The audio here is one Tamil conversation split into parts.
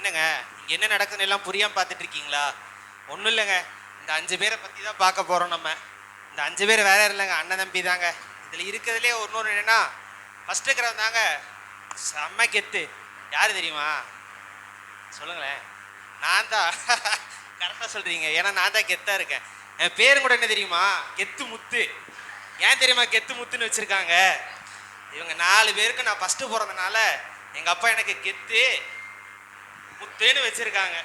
என்னங்க என்ன நடக்குதுன்னு எல்லாம் புரியாம பார்த்துட்டு இருக்கீங்களா? ஒன்றும் இல்லைங்க, இந்த 5 பேரை பற்றி தான் பார்க்க போகிறோம். நம்ம இந்த 5 பேர் வேற இல்லைங்க, அண்ணன் தம்பி தாங்க. இதில் இருக்கிறதுலே இன்னொன்று என்னென்னா, ஃபஸ்ட்டு இருக்கிறவன் தாங்க செம்ம கெத்து. யார் தெரியுமா? சொல்லுங்களேன். நான் தான். கரெக்டாக சொல்கிறீங்க, ஏன்னா நான் தான் கெத்தாக இருக்கேன். என் பேரும் கூட என்ன தெரியுமா? கெத்து முத்து. ஏன் தெரியுமா கெத்து முத்துன்னு வச்சுருக்காங்க? இவங்க 4 பேருக்கு நான் ஃபஸ்ட்டு பிறந்தனால எங்கள் அப்பா எனக்கு கெத்து முத்துன்னு வச்சுருக்காங்க.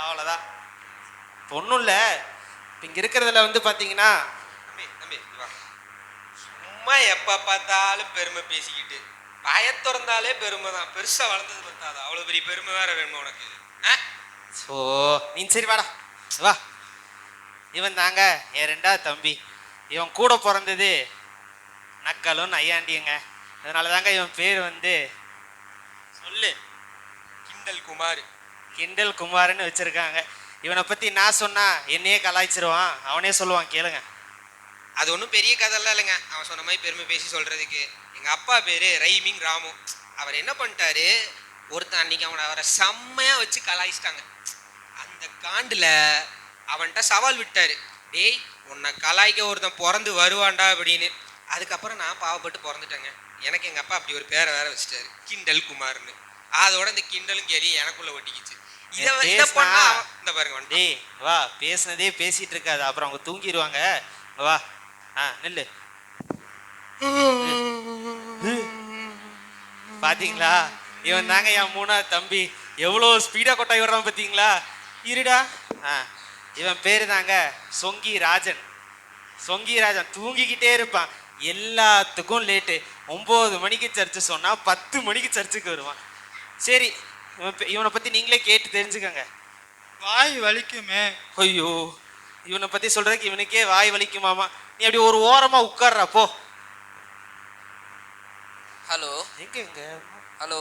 அவ்வளோதான், ஒன்றும் இல்லை. இப்போ இங்கே இருக்கிறதுல வந்து பார்த்தீங்கன்னா, தம்பி சும்மா எப்போ பார்த்தாலும் பெருமை பேசிக்கிட்டு வாயை திறந்தாலே பெருமை தான். பெருசாக வளர்ந்தது பார்த்தாது அவ்வளோ பெரிய பெருமை வேற வேணுமா உனக்கு? ஸோ நீ சரி வாடா வா. இவன் தாங்க என் 2வது தம்பி. இவன் கூட பிறந்தது நக்கலும் நையாண்டிங்க. அதனால தாங்க இவன் பேர் வந்து சொல்லு கிண்டல் குமார். கிண்டல் குமார்னு வச்சுருக்காங்க. இவனை பற்றி நான் சொன்னால் என்னையே கலாய்ச்சிருவான், அவனே சொல்லுவான் கேளுங்க. அது ஒன்றும் பெரிய கதையெல்லாம் இல்லைங்க, அவன் சொன்ன மாதிரி பெருமை பேசி சொல்கிறதுக்கு. எங்கள் அப்பா பேர் ரைமிங் ராமு. அவர் என்ன பண்ணிட்டாரு, ஒருத்தன் அன்னைக்கு அவரை செம்மையாக வச்சு கலாய்ச்சிட்டாங்க. அந்த காண்டில் அவன்கிட்ட சவால் விட்டார், டேய் உன்னை கலாய்க்க ஒருத்தன் பிறந்து வருவான்டா அப்படின்னு. அதுக்கப்புறம் நான் பாவப்பட்டு பிறந்துட்டேங்க. எனக்கு எங்கள் அப்பா அப்படி ஒரு பேரை வேற வச்சுட்டாரு, கிண்டல் குமார்னு. அதோட இந்த கிண்டலும் கேலி எனக்குள்ள ஒட்டிக்கிச்சு. இதை பண்ணா இந்த பாருங்க, டேய் வா, பேசுனதே பேசிட்டு இருக்காது, அப்புறம் அவங்க தூங்கிடுவாங்க. வா, நில்லு. பாத்தீங்களா, இவன் தாங்க என் 3வது தம்பி. எவ்வளோ ஸ்பீடாக கொட்டாய் விடுறான் பார்த்தீங்களா? இருடா. இவன் பேர் தாங்க சொங்கி ராஜன். சொங்கி ராஜன் தூங்கிக்கிட்டே இருப்பான், எல்லாத்துக்கும் லேட்டு. 9 மணிக்கு சர்ச்சு சொன்னால் 10 மணிக்கு சர்ச்சுக்கு வருவான். சரி, இவனை பற்றி நீங்களே கேட்டு தெரிஞ்சுக்கங்க. வாய் வலிக்குமே. ஐயோ, இவனை பற்றி சொல்கிறதுக்கு இவனுக்கே வாய் வலிக்குமாமா. நீ அப்படி ஒரு ஓரமாக உட்கார்றா போ. ஹலோ எங்க? ஹலோ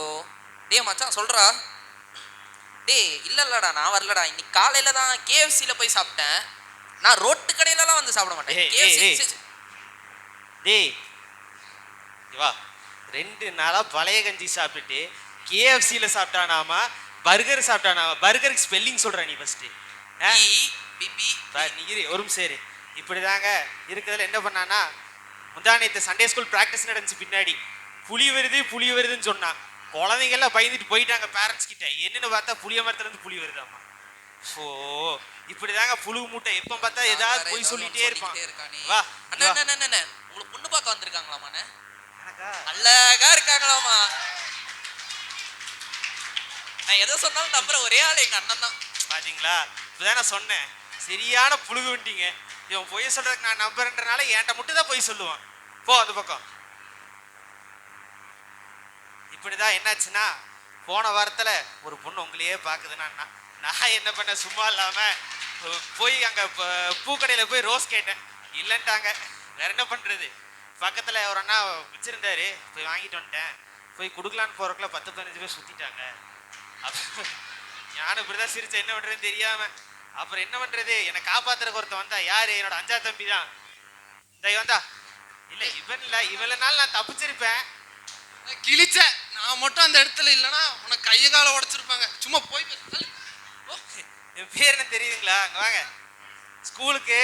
டேய் மச்சான் சொல்கிறா. டேய் இல்லைல்லடா, நான் வரலடா. இன்னைக்கு காலையில் தான் கேஎஃப்சியில் போய் சாப்பிட்டேன். நான் ரோட்டு கடையிலலாம் வந்து சாப்பிட மாட்டேன். டேய் வா, 2 நாளாக பழைய கஞ்சி சாப்பிட்டுட்டு கேஎஃப்சியில் சாப்பிட்டானாமா பர்கர் சாப்பிட்டானாமா? பர்கருக்கு ஸ்பெல்லிங் சொல்கிறேன் நீ ஃபஸ்ட்டு. நீ ஒரு நிமிஷம். இப்படி தாங்க இருக்கிறதுல என்ன பண்ணானா, முந்தானத்து சண்டே ஸ்கூல் ப்ராக்டிஸ் நடந்துச்சு. பின்னாடி புலி வருதுன்னு சொன்னான். குழந்தைங்கெல்லாம் பயந்துட்டு போயிட்டாங்க பேரண்ட்ஸ் கிட்ட. என்னன்னு பார்த்தா புளிய மரத்துலேருந்து புலி வருதாமா. ஸோ இப்படி தாங்க புழு மூட்டை எப்போ பார்த்தா ஏதாவது போய் சொல்லிட்டே இருப்பான். வா, உங்களுக்கு பொண்ணு பார்க்க வந்திருக்காங்களாமாண்ணே? அழகா இருக்காங்களாமா. நான் எதை சொன்னாலும் நம்புற ஒரே ஆள் எங்க அண்ணன் தான். பாத்தீங்களா, இப்பதான் நான் சொன்னேன், சரியான புழுகு வண்டிங்க. இவன் பொய் சொல்றதுக்கு நான் நம்புறேன்றனால என்கிட்ட மட்டும் தான் பொய் சொல்லுவான். போ அந்த பக்கம். இப்படிதான் என்னாச்சுன்னா, போன வாரத்துல ஒரு பொண்ணு உங்களையே பாக்குதுன்னா நான் என்ன பண்ண, சும்மா இல்லாம போய் அங்க பூக்கடையில போய் ரோஸ் கேட்டேன். இல்லைன்ட்டாங்க. வேற என்ன பண்றது, பக்கத்துல ஒரு அண்ணா வச்சிருந்தாரு, போய் வாங்கிட்டு வந்துட்டேன். போய் கொடுக்கலான்னு போறதுக்குள்ள 10-15 பேர் சுத்திட்டாங்க. ஞானம் இப்படிதான் சிரிச்ச, என்ன பண்றதுன்னு தெரியாம. அப்புறம் என்ன பண்றது, என்னை காப்பாத்துறக்கு ஒருத்தன் வந்தா. யாரு? என்னோட 5வது தம்பி தான். இந்த வந்தா. இல்ல இவன் இல்ல, இவளனால நான் தப்பிச்சிருப்பேன். கிழிச்ச நான் மட்டும் அந்த இடத்துல இல்லைன்னா உனக்கு கையை காலை உடைச்சிருப்பாங்க. சும்மா போய் என் பேர் என்ன தெரியுதுங்களா? அங்க வாங்க. ஸ்கூலுக்கு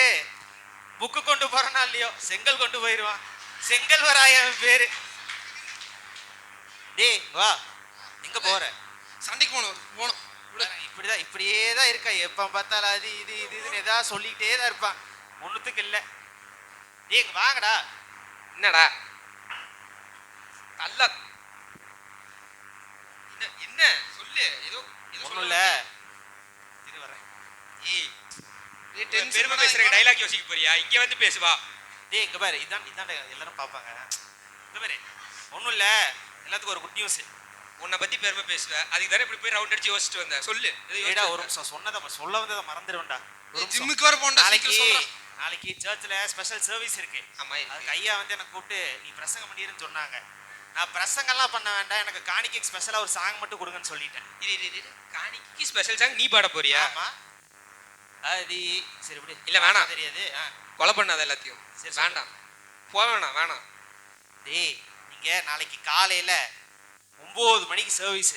புக்கு கொண்டு போறனா இல்லையோ, செங்கல் கொண்டு போயிடுவான். செங்கல் வராய என் பேரு. டேய் வா, எங்க போற? சண்டைக்கு போனோம். இப்படிதான், இப்படியே தான் இருக்கா. எப்ப பார்த்தாலும் அது இது இதுன்னு ஏதாவது சொல்லிக்கிட்டே தான் இருப்பான். ஒண்ணுத்துக்கு இல்லை. டேய் இங்க வாங்கடா. என்னடா அல்ல என்ன சொல்லு, ஏதோ ஒண்ணும் இல்ல, இது வரேன். பெருமை பேசுற டைலாக் யோசிக்க போறியா? இங்க வந்து பேசுவா. டேய் இங்க பாரு, இதான் எல்லாரும் பார்ப்பாங்க. இங்க பாரு, ஒண்ணும் இல்ல, எல்லாத்துக்கும் ஒரு குட் நியூஸ். உன்னை பத்தி பெருமை பேசுவேன், அதுக்கு தானே இப்படி போய் ரவுண்ட் அடிச்சு யோசிச்சுட்டு வந்தேன். சொல்லு. ஏடா ஒரு நிமிஷம், சொன்னதை சொல்ல வந்ததை மறந்துடுவேன்டா. ஜிம்முக்கு வர போண்டா. நாளைக்கு சர்ச்சில் ஸ்பெஷல் சர்வீஸ் இருக்கு. ஆமா, அதுக்கு ஐயா வந்து எனக்கு கூப்பிட்டு நீ பிரசங்கம் பண்ணிடுன்னு சொன்னாங்க. நான் பிரசங்கம்லாம் பண்ண வேண்டாம், எனக்கு காணிக்கைக்கு ஸ்பெஷலாக ஒரு சாங் மட்டும் கொடுங்கன்னு சொல்லிட்டேன். காணிக்கைக்கு ஸ்பெஷல் சாங் நீ பாட போறியா? ஆமா. அது சரி இப்படி இல்ல, வேணாம். தெரியாது, கொலை பண்ணாத எல்லாத்தையும். சரி வேண்டாம், வேணாம். டேய் நீங்க நாளைக்கு காலையில 9 மணிக்கு சர்வீஸ்.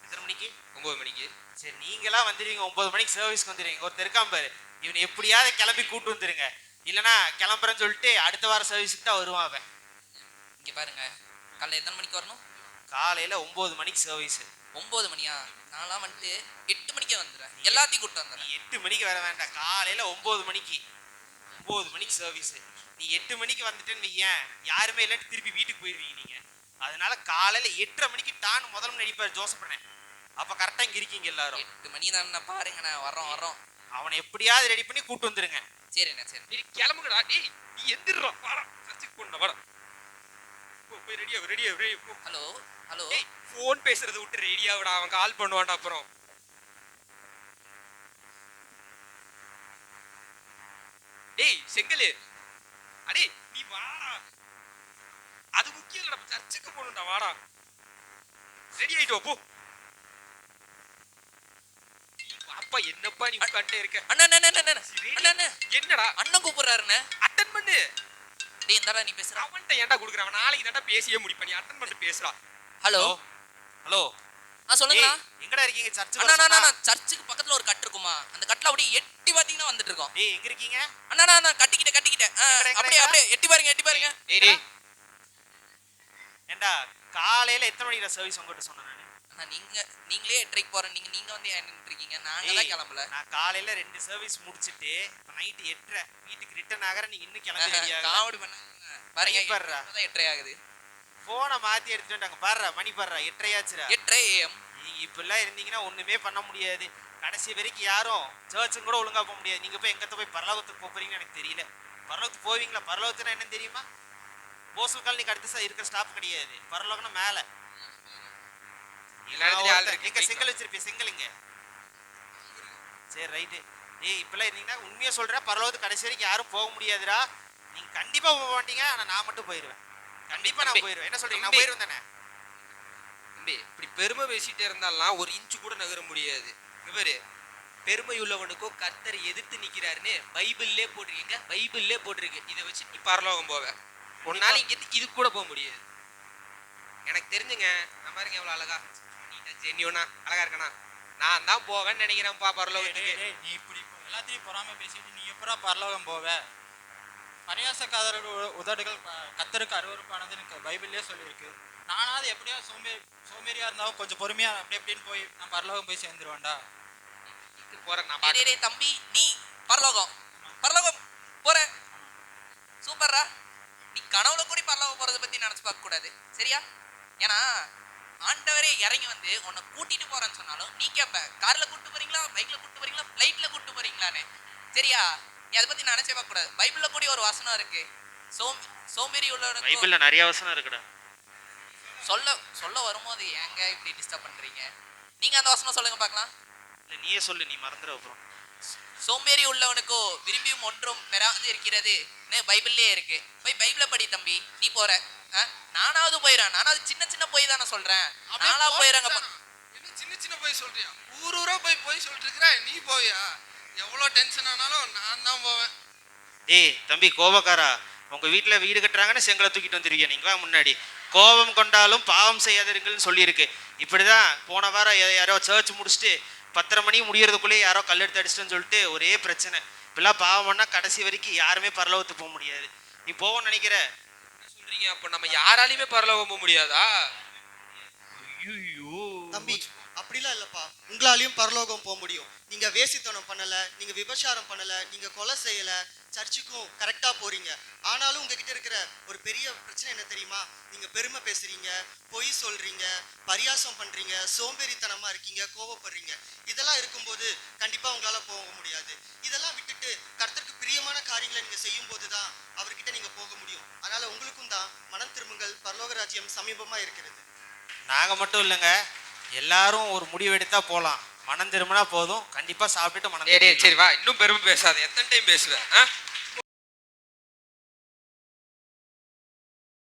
எத்தனை மணிக்கு? 9 மணிக்கு. சரி நீங்களா வந்துடுவீங்க 9 மணிக்கு சர்வீஸ்க்கு வந்துடுவீங்க. ஒருத்தர் இருக்கான் பாரு, இவனை எப்படியாவது கிளம்பி கூட்டு வந்துருங்க, இல்லைன்னா கிளம்புறேன்னு சொல்லிட்டு அடுத்த வார சர்வீஸுக்கு தான் வருவான் அவன். இங்க பாருங்க, காலைல எத்தனை மணிக்கு வரணும்? காலையில 9 மணிக்கு சர்வீஸ். 9 மணியா? நான்லாம் வந்துட்டு 8 மணிக்கே வந்துடுறேன், எல்லாத்தையும் கூப்பிட்டு நீ வந்துடுறேன். 8 மணிக்கு வர வேண்டாம், காலையில 9 மணிக்கு. 9 மணிக்கு சர்வீஸ். நீ 8 மணிக்கு வந்துட்டேன்னு வையேன், யாருமே இல்லாட்டி திருப்பி வீட்டுக்கு போயிருவீங்க நீங்க. அதனால காலையில 8:30 மணிக்கு டான் முதல்ல நடிப்பார் ஜோசப்பண்ணே. அப்ப கரெக்டா இங்க இருக்கீங்க எல்லாரும். 8 மணி தானே பாருங்கண்ணே, வர்றோம். அவனை எப்படியாவது ரெடி பண்ணி கூட்டு வந்துருங்க. சரிண்ணே சரி. நீ கிளம்புங்கடா. டேய் நீ எந்திரா, வாடா சர்ச்சுக்கு போடா, வாடா போய் ரெடியா போ. ஹலோ டேய் ஃபோன் பேசுறத விட்டு ரெடியாவுடா, அவன் கால் பண்ணுவான்டா அப்புறம். டேய் செங்கலு, அடே நீ வாடா, அது முக்கியம் இல்லடா, சர்ச்சுக்கு போகணும்டா, வாடா ரெடி ஆயிட்டு வா, போ. அப்பா என்னப்பா நீ உட்கார்ந்தே இருக்க? அண்ணா என்னடா அண்ணன் கூப்பிடுறாருண்ணே. அட்டெண்ட் பண்ணு. டேய் இந்தாடா நீ பேசுற. அவன்கிட்ட ஏன்டா குடுக்குற? அவன் நாளைக்கு தான்டா பேசியே முடிப்பா, நீ அட்டெண்ட் பண்ணி பேசுடா. ஹலோ ஹலோ சொல்லுங்கண்ணா. எங்கடா இருக்கீங்க? சர்ச்சுக்கு அண்ணா வர சொன்னா? சர்ச்சுக்கு பக்கத்துல ஒரு கட்டு இருக்குமா, அந்த கட்டுல அப்படியே எட்டி பாத்தீங்கன்னா வந்துட்டு இருக்கோம். டேய் எங்க இருக்கீங்க? அண்ணா கட்டிக்கிட்டேன். அப்படியே எட்டி பாருங்க. டேய் ஏண்டா காலையில எத்தனை மணிக்கு சர்வீஸ் உங்ககிட்ட சொன்னேன் நானு? அண்ணா நீங்களே 8:30 போறேன், நீங்க வந்து ஏன் நின்னுட்டு இருக்கீங்க? நாங்கலாம் ஏய், கிளம்பல. நான் காலையில 2 சர்வீஸ் முடிச்சிட்டு நைட் 8:30 வீட்டுக்கு ரிட்டர்ன் ஆகறேன். நீங்க இன்னும் கிளம்பி ரெடியா? காமெடி பண்ண பாருங்க, மணி பாருடா. இப்பதான் 8:30 ஆகுது. போனை மாத்தி எடுத்துட்டு வந்துட்டாங்க பாருடா, மணி பாருடா 8:30 ஆச்சுடா. 8:30 AM. நீங்க இப்பெல்லாம் இருந்தீங்கன்னா ஒண்ணுமே பண்ண முடியாது. கடைசி வரைக்கும் யாரும் சர்ச்சும் கூட ஒழுங்கா போக முடியாது. நீங்க போய் எங்கத்த போய் பரலோகத்துக்கு போறீங்கன்னு எனக்கு தெரியல. பரலோகத்துக்கு போவீங்களா? பரலோகத்துனா என்னன்னு தெரியுமா? போசல் காலனிக்கு அடுத்த இருக்கிற ஸ்டாப் கிடையாது. பரலோகம்னா மேல. எல்லா இடத்துலயும் ஆள் இருக்கு. எங்க செங்கல் வச்சிருப்பீங்க? செங்கலுங்க. சரி ரைட்டு. ஏய் இப்பெல்லாம் இருந்தீங்கன்னா உண்மையா சொல்றேன், பரலோகத்துக்கு கடைசி வரைக்கும் யாரும் போக முடியாதுடா. நீங்க கண்டிப்பா போக மாட்டீங்க, ஆனா நான் மட்டும் போயிருவேன். கண்டிப்பா நான் போயிருவேன். என்ன சொல்றீங்க? நான் போயிருவேன் தானே? தம்பி இப்படி பெருமை பேசிட்டே இருந்தாலாம் ஒரு இன்ச்சு கூட நகர முடியாது. இவரு பெருமை உள்ளவனுக்கோ கர்த்தரை எதிர்த்து நிக்கிறாருன்னு பைபிள்லே போட்டிருக்கீங்க, பைபிள்லே போட்டிருக்கு. இதை வச்சு நீ பரலோகம் போவ, உன்னால இங்க இது கூட போக முடியாது. எனக்கு தெரிஞ்சுங்க, நான் பாருங்க எவ்வளவு அழகா நீட்டா ஜென்யூனா அழகா இருக்கனா, நான் தான் போவேன்னு நினைக்கிறேன்ப்பா பரலோகத்துக்கு. நீ இப்படி எல்லாத்தையும் பொறாம பேசிட்டு நீ எப்படா பரலோகம் போவ? பரியாசக்காரர்கள் உதடுகள் கர்த்தருக்கு அருவருப்பானதுன்னு பைபிள்லேயே சொல்லியிருக்கு. நானாவது எப்படியோ சோம்பேறியா இருந்தாலும் கொஞ்சம் பொறுமையா அப்படி எப்படின்னு போய் நான் பரலோகம் போய் சேர்ந்துருவேன்டா. போறேன் நான் டேய் டேய் தம்பி, நீ பரலோகம் போற சூப்பர்ரா. நீ கனவுல கூட பரலோகம் போறதை பத்தி நினைச்சு பார்க்க கூடாது, சரியா? ஏன்னா ஆண்டவரே இறங்கி வந்து உன்னை கூட்டிட்டு போறேன்னு சொன்னாலும் நீ கேட்ப, கார்ல கூட்டு போறீங்களா, பைக்ல கூட்டு போறீங்களா, பிளைட்ல கூட்டு போறீங்களான்னு, சரியா? நீ அதை பத்தி நினைச்சே பார்க்க கூடாது. பைபிள்ல கூட ஒரு வசனம் இருக்கு, சோம்பேறி உள்ளவனுக்கு. பைபிள்ல நிறைய வசனம் இருக்குடா. சொல்ல வரும்போது ஏங்க இப்படி டிஸ்டர்ப் பண்றீங்க? நீங்க அந்த வசனம் சொல்லுங்க பார்க்கலாம். இல்ல நீயே சொல்லு, நீ மறந்துற அப்புறம். சோம்பேறி உள்ளவனுக்கோ விரும்பியும் ஒன்றும் பெறாது இருக்கிறது பைபிள்லயே இருக்கு. போய் பைபிள படி தம்பி. நீ போற, நானாவது போயிடறேன். நானாவது சின்ன போய் தானே சொல்றேன். நானா போயிடறேங்க. என்ன சின்ன போய் சொல்றியா? ஊரூரா போய் சொல்லிட்டு இருக்கிற, நீ போவியா? எவ்வளவு டென்ஷன் ஆனாலும் நான் தான் போவேன். ஏய் தம்பி கோபக்காரா, உங்க வீட்டுல வீடு கட்டுறாங்கன்னு செங்கலை தூக்கிட்டு வந்துருவீங்க. நீங்க முன்னாடி கோபம் கொண்டாலும் பாவம் செய்யாதீர்கள்னு சொல்லியிருக்கு. இப்படிதான் போன வாரம் யாரோ சர்ச் முடிச்சுட்டு 10:30 மணி முடியறதுக்குள்ளே யாரோ கல்லெடுத்து அடிச்சிட்டுன்னு சொல்லிட்டு ஒரே பிரச்சனை. இப்பெல்லாம் பாவம் பண்ணா கடைசி வரைக்கும் யாருமே பரலோகத்துக்கு போக முடியாது. நீ போவோன்னு நினைக்கிற? சொல்றீங்க, அப்ப நம்ம யாராலையுமே பரலோகம் போக முடியாதா? ஐயோ தம்பி அப்படிலாம் இல்லப்பா, உங்களாலையும் பரலோகம் போக முடியும். நீங்க வேசித்தனம் பண்ணல, நீங்க விபச்சாரம் பண்ணல, நீங்க கொலை செய்யல, சர்ச்சுக்கும் கரெக்டா போறீங்க. ஆனாலும் உங்ககிட்ட இருக்கிற ஒரு பெரிய பிரச்சனை என்ன தெரியுமா? நீங்க பெருமை பேசுறீங்க, பொய் சொல்றீங்க, பரியாசம் பண்றீங்க, சோம்பேறித்தனமா இருக்கீங்க, கோவப்படுறீங்க. இதெல்லாம் இருக்கும்போது கண்டிப்பா உங்களால போக முடியாது. இதெல்லாம் விட்டுட்டு கர்த்தருக்கு பிரியமான காரியங்களை நீங்க செய்யும் போதுதான் அவர்கிட்ட நீங்க போக முடியும். அதனால உங்களுக்கும் தான் மனம் திரும்புங்கள், பரலோக ராஜ்யம் சமீபமா இருக்கிறது. நாங்க மட்டும் இல்லைங்க, எல்லாரும் ஒரு முடிவு எடுத்தா போலாம். மனம் திரும்பினா போதும், கண்டிப்பா சாப்பிட்டுட்டு மனம் சரி வா, இன்னும் பெருமை பேசாத. எத்தனை டைம் பேசுவேன்?